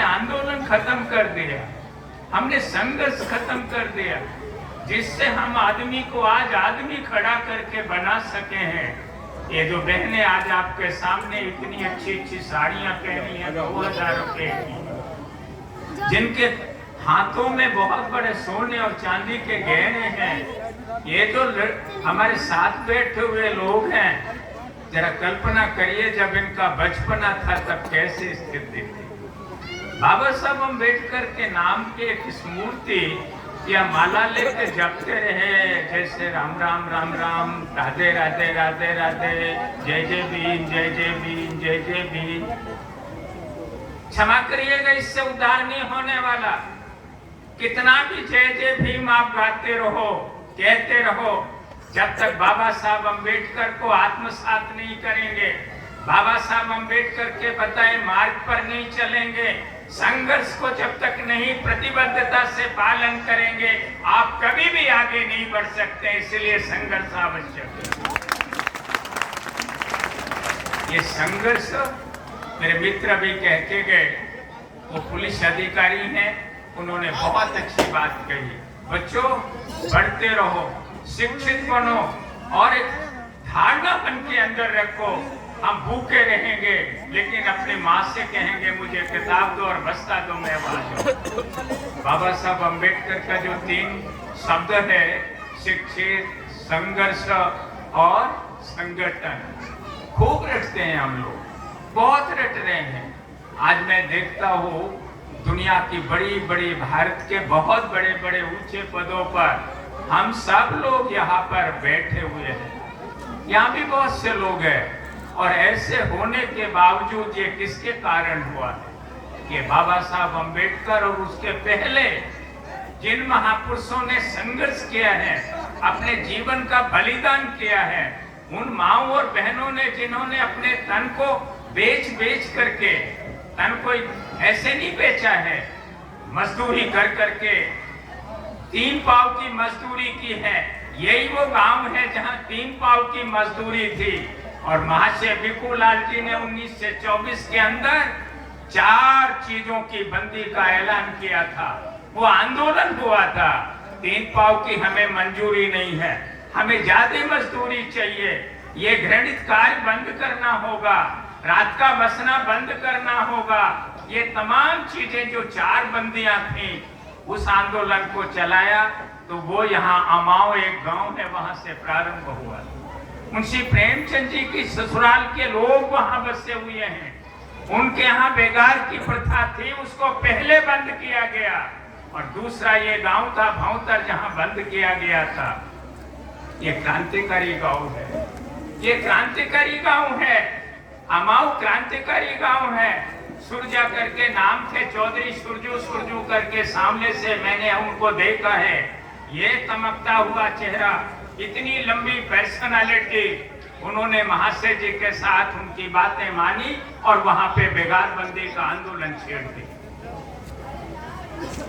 आंदोलन खत्म कर दिया, हमने संघर्ष खत्म कर दिया, जिससे हम आदमी को आज आदमी खड़ा करके बना सके हैं। ये जो बहनें आज आपके सामने इतनी अच्छी अच्छी साड़ियां पहनी हैं 2000 रुपए की, जिनके हाथों में बहुत बड़े सोने और चांदी के गहने हैं, ये जो हमारे साथ बैठे हुए लोग हैं, जरा कल्पना करिए जब इनका बचपना था तब कैसी स्थिति थी। बाबा साहब अम्बेडकर के नाम की एक स्मूर्ति या माला लेके जपते रहे, जैसे राम राम राम राम, राधे राधे राधे राधे, जय जय भीम जय जय भीम जय जय भीम। क्षमा करिएगा, इससे उद्धार नहीं होने वाला। कितना भी जय जय भीम आप गाते रहो, कहते रहो, जब तक बाबा साहब अम्बेडकर को आत्मसात नहीं करेंगे, बाबा साहब अम्बेडकर के बताए मार्ग पर नहीं चलेंगे, संघर्ष को जब तक नहीं प्रतिबद्धता से पालन करेंगे, आप कभी भी आगे नहीं बढ़ सकते। इसलिए संघर्ष आवश्यक है। ये संघर्ष मेरे मित्र भी कह के गए, वो पुलिस अधिकारी हैं, उन्होंने बहुत अच्छी बात कही। बच्चों, बढ़ते रहो, शिक्षित बनो और एक धारणा बन के अंदर रखो। हम भूखे रहेंगे लेकिन अपनी माँ से कहेंगे मुझे किताब दो और बस्ता दो, मैं वहां जाऊं। बाबा साहब अम्बेडकर का जो 3 शब्द है, शिक्षित, संघर्ष और संगठन, खूब रटते हैं हम लोग, बहुत रट रहे हैं। आज मैं देखता हूँ दुनिया की बड़ी बड़ी, भारत के बहुत बड़े बड़े ऊंचे पदों पर हम सब लोग यहाँ पर बैठे हुए हैं। यहाँ भी बहुत से लोग हैं, और ऐसे होने के बावजूद ये किसके कारण हुआ है? ये बाबा साहब अम्बेडकर और उसके पहले जिन महापुरुषों ने संघर्ष किया है, अपने जीवन का बलिदान किया है, उन माओ और बहनों ने जिन्होंने अपने तन को बेच बेच करके, तन को ऐसे नहीं बेचा है, मजदूरी कर करके 3 पाव की मजदूरी की है। यही वो गांव है जहां 3 पाव की मजदूरी थी, और महाशय भिखूलाल जी ने 1924 के अंदर 4 चीजों की बंदी का ऐलान किया था। वो आंदोलन हुआ था, 3 पाव की हमें मंजूरी नहीं है, हमें ज्यादा मजदूरी चाहिए, ये घृणित कार्य बंद करना होगा, रात का बसना बंद करना होगा। ये तमाम चीजें जो 4 बंदियां थी, उस आंदोलन को चलाया। तो वो यहाँ अमाओ एक गांव है, वहां से प्रारंभ हुआ। मुंशी प्रेमचंद जी की ससुराल के लोग वहां बसे हुए हैं, उनके यहाँ बेगार की प्रथा थी, उसको पहले बंद किया गया। और दूसरा ये गांव था भौतर, जहां बंद किया गया था। ये क्रांतिकारी गांव है, ये क्रांतिकारी गांव है, अमाओ क्रांतिकारी गांव है। सुरजा करके नाम थे, चौधरी सुरजू करके, सामने से मैंने उनको देखा है। ये चमकता हुआ चेहरा, इतनी लंबी पर्सनालिटी, उन्होंने महाशय जी के साथ उनकी बातें मानी और वहां पे बेगार बंदी का आंदोलन छेड़ दिया।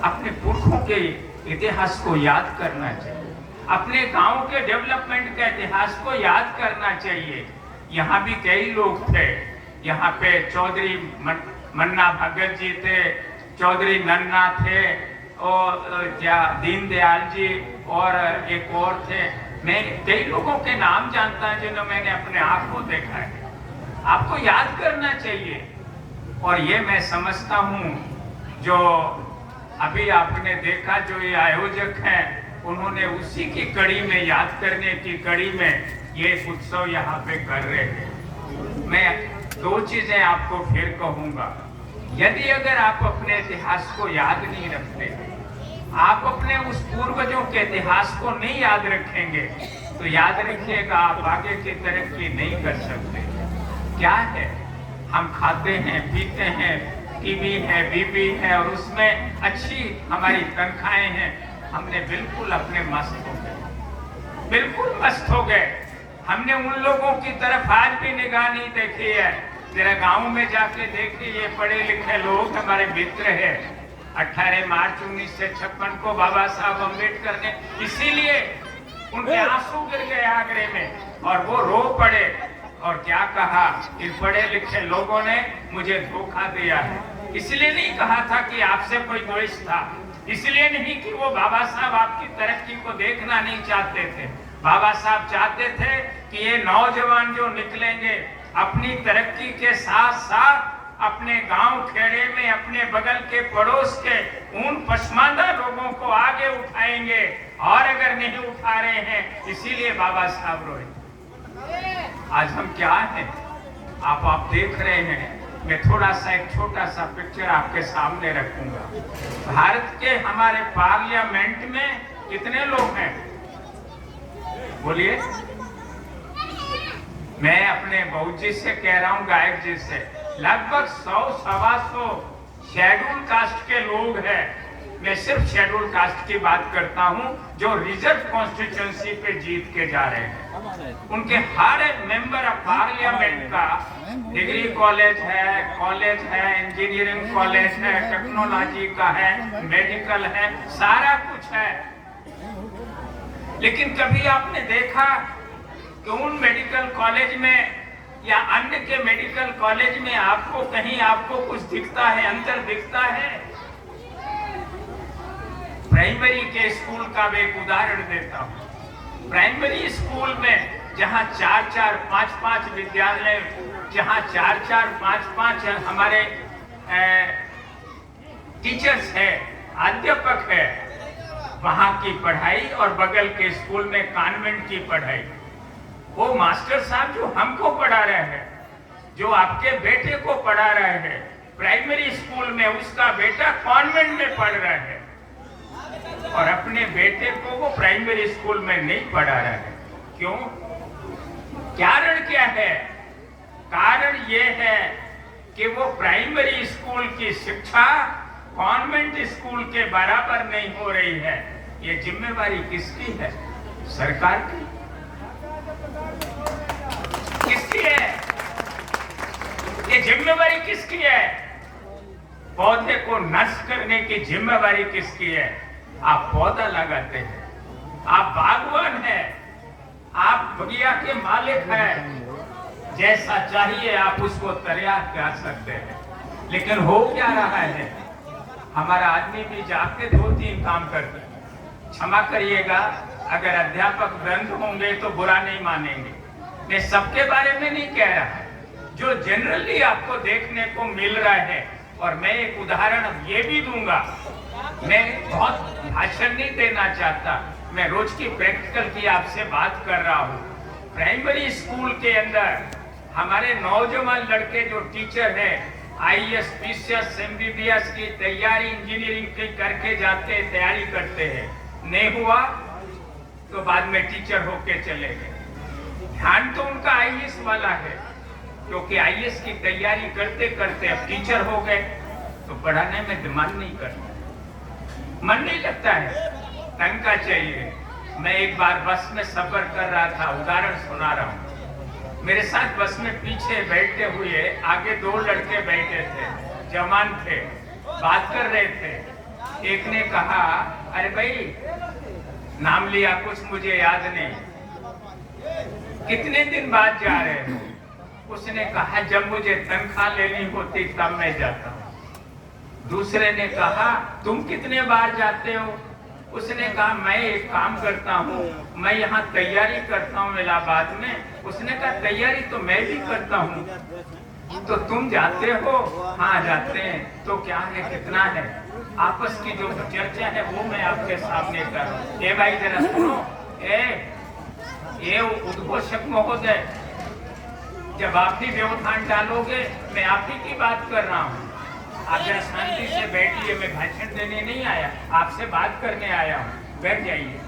अपने पुरखों के इतिहास को याद करना चाहिए, अपने गांव के डेवलपमेंट के इतिहास को याद करना चाहिए। यहाँ भी कई लोग थे, यहाँ पे चौधरी मन्ना भगत जी थे, चौधरी नन्ना थे, और दीनदयाल जी, और एक और थे। मैं कई लोगों के नाम जानता हूं जिन्हें मैंने अपने आप को देखा है। आपको याद करना चाहिए। और ये मैं समझता हूँ, जो अभी आपने देखा, जो ये आयोजक हैं, उन्होंने उसी की कड़ी में, याद करने की कड़ी में ये उत्सव यहाँ पे कर रहे हैं। मैं 2 चीजें आपको फिर कहूंगा। यदि अगर आप अपने इतिहास को याद नहीं रखते, आप अपने उस पूर्वजों के इतिहास को नहीं याद रखेंगे, तो याद रखिएगा आप आगे की तरक्की नहीं कर सकते। क्या है, हम खाते हैं, पीते हैं, टीवी है, बीबी है, और उसमें अच्छी हमारी तनख्वाहें हैं, हमने बिल्कुल अपने मस्त हो गए, बिल्कुल मस्त हो गए। हमने उन लोगों की तरफ आज भी निगाह नहीं देखी है। जरा गांव में जाके देखिए, ये पढ़े लिखे लोग हमारे मित्र हैं। 18 मार्च 1956 को बाबा साहब अम्बेडकर ने, इसीलिए उनके आंसू गिर गए आगरे में, और वो रो पड़े, और क्या कहा, इन पढ़े लिखे लोगों ने मुझे धोखा दिया है। इसलिए नहीं कहा था कि आपसे कोई द्वेष था, इसलिए नहीं कि वो बाबा साहब आपकी तरक्की को देखना नहीं चाहते थे। बाबा साहब चाहते थे कि ये नौजवान जो निकलेंगे अपनी तरक्की के साथ साथ अपने गांव खेड़े में, अपने बगल के पड़ोस के उन पसमानदा लोगों को आगे उठाएंगे, और अगर नहीं उठा रहे हैं इसीलिए बाबा साहब रोए। आज हम क्या हैं आप देख रहे हैं। मैं थोड़ा सा एक छोटा सा पिक्चर आपके सामने रखूंगा। भारत के हमारे पार्लियामेंट में कितने लोग हैं बोलिए? मैं अपने बहू जी से कह रहा हूं, गायक जी से, लगभग 100-125 शेड्यूल कास्ट के लोग हैं। मैं सिर्फ शेड्यूल कास्ट की बात करता हूं जो रिजर्व कॉन्स्टिट्यूंसी पे जीत के जा रहे हैं। उनके हर एक मेंबर ऑफ पार्लियामेंट का डिग्री कॉलेज है, इंजीनियरिंग कॉलेज है, टेक्नोलॉजी का है, मेडिकल है, सारा कुछ है। लेकिन कभी आपने देखा कि उन मेडिकल कॉलेज में या अन्य के मेडिकल कॉलेज में आपको कहीं आपको कुछ दिखता है, अंतर दिखता है? प्राइमरी के स्कूल का मैं एक उदाहरण देता हूँ। प्राइमरी स्कूल में जहाँ 4-4, 5-5 विद्यालय, जहाँ 4-4, 5-5 हमारे टीचर्स है, अध्यापक है, वहाँ की पढ़ाई और बगल के स्कूल में कॉन्वेंट की पढ़ाई। वो मास्टर साहब जो हमको पढ़ा रहे हैं, जो आपके बेटे को पढ़ा रहे हैं प्राइमरी स्कूल में, उसका बेटा कॉन्वेंट में पढ़ रहा है और अपने बेटे को वो प्राइमरी स्कूल में नहीं पढ़ा रहा है। क्यों? कारण क्या है? कारण ये है कि वो प्राइमरी स्कूल की शिक्षा कॉन्वेंट स्कूल के बराबर नहीं हो रही है। ये जिम्मेवारी किसकी है? सरकार की। किसकी है ये जिम्मेवारी? किसकी है? पौधे को नष्ट करने की जिम्मेवारी किसकी है? आप पौधा लगाते हैं, आप बागवान हैं, आप बगिया के मालिक हैं, जैसा चाहिए आप उसको तैयार कर सकते हैं। लेकिन हो क्या रहा है? हमारा आदमी भी जाके 2-3 काम करते हैं। क्षमा करिएगा, अगर अध्यापक वृंद होंगे तो बुरा नहीं मानेंगे। मैं सबके बारे में नहीं कह रहा, जो जनरली आपको देखने को मिल रहा है। और मैं एक उदाहरण ये भी दूंगा, मैं बहुत भाषण नहीं देना चाहता, मैं रोज की प्रैक्टिकल की आपसे बात कर रहा हूँ। प्राइमरी स्कूल के अंदर हमारे नौजवान लड़के जो टीचर है, IAS, PCS, MBBS की तैयारी, इंजीनियरिंग की करके जाते हैं, तैयारी करते हैं, नहीं हुआ तो बाद में टीचर होके चले गए। ध्यान तो उनका IAS वाला है, क्योंकि IAS की तैयारी करते करते अब टीचर हो गए तो पढ़ाने में मन नहीं करता, मन नहीं लगता है, तंका चाहिए। मैं एक बार बस में सफर कर रहा था, उदाहरण सुना रहा हूँ। मेरे साथ बस में पीछे बैठे हुए आगे 2 लड़के बैठे थे, जवान थे, बात कर रहे थे। एक ने कहा, अरे भाई, नाम लिया कुछ मुझे याद नहीं, कितने दिन बाद जा रहे हो? उसने कहा, जब मुझे तनख्वाह लेनी होती तब मैं जाता हूँ। दूसरे ने कहा, तुम कितने बार जाते हो? उसने कहा, मैं एक काम करता हूँ, मैं यहाँ तैयारी करता हूँ इलाहाबाद में। उसने कहा, तैयारी तो मैं भी करता हूँ, तो तुम जाते हो? हाँ जाते हैं। तो क्या है, कितना है? आपस की जो चर्चा है वो मैं आपके सामने कर रहा हूँ। ए भाई जरा सुनो, ये उद्घोषक महोदय, जब आप ही व्यवधान डालोगे, मैं आप ही की बात कर रहा हूँ, आप जरा शांति से बैठिए। मैं भाषण देने नहीं आया, आपसे बात करने आया हूँ, बैठ जाइए।